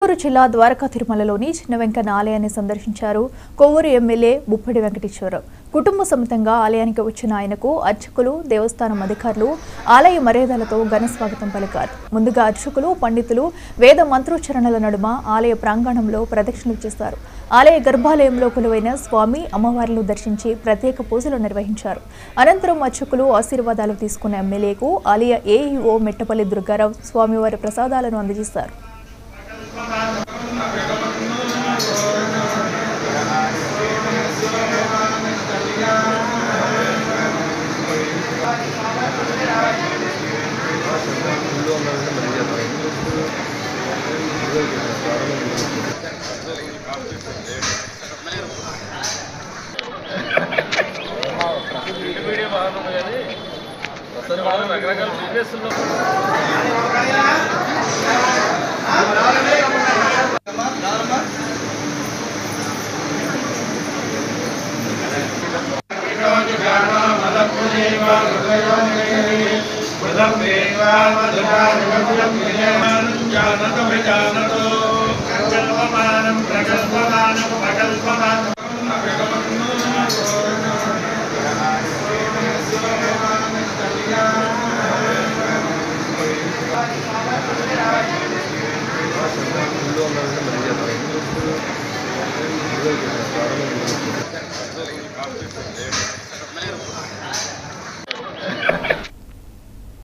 కొవ్వూరు జిల్లా ద్వారకా తిరుమలలోని చిన్న వెంకన్న ఆలయాన్ని సందర్శించారు కొవ్వూరు ఎమ్మెల్యే ముప్పడి వెంకటేశ్వరరావు. కుటుంబ సమేతంగా ఆలయానికి వచ్చిన ఆయనకు అర్చకులు, దేవస్థానం అధికారులు ఆలయ మర్యాదలతో ఘన స్వాగతం పలికారు. ముందుగా అర్చకులు, పండితులు వేద మంత్రోచ్చరణల నడుమ ఆలయ ప్రాంగణంలో ప్రదక్షిణలు చేశారు. ఆలయ గర్భాలయంలో కొలువైన స్వామి, అమ్మవార్లను దర్శించి ప్రత్యేక పూజలు నిర్వహించారు. అనంతరం అర్చకులు ఆశీర్వాదాలు తీసుకున్న ఎమ్మెల్యేకు ఆలయ ఏఈఓ మెట్టపల్లి దుర్గారావు స్వామివారి ప్రసాదాలను అందజేశారు. ప్రకల్పమానం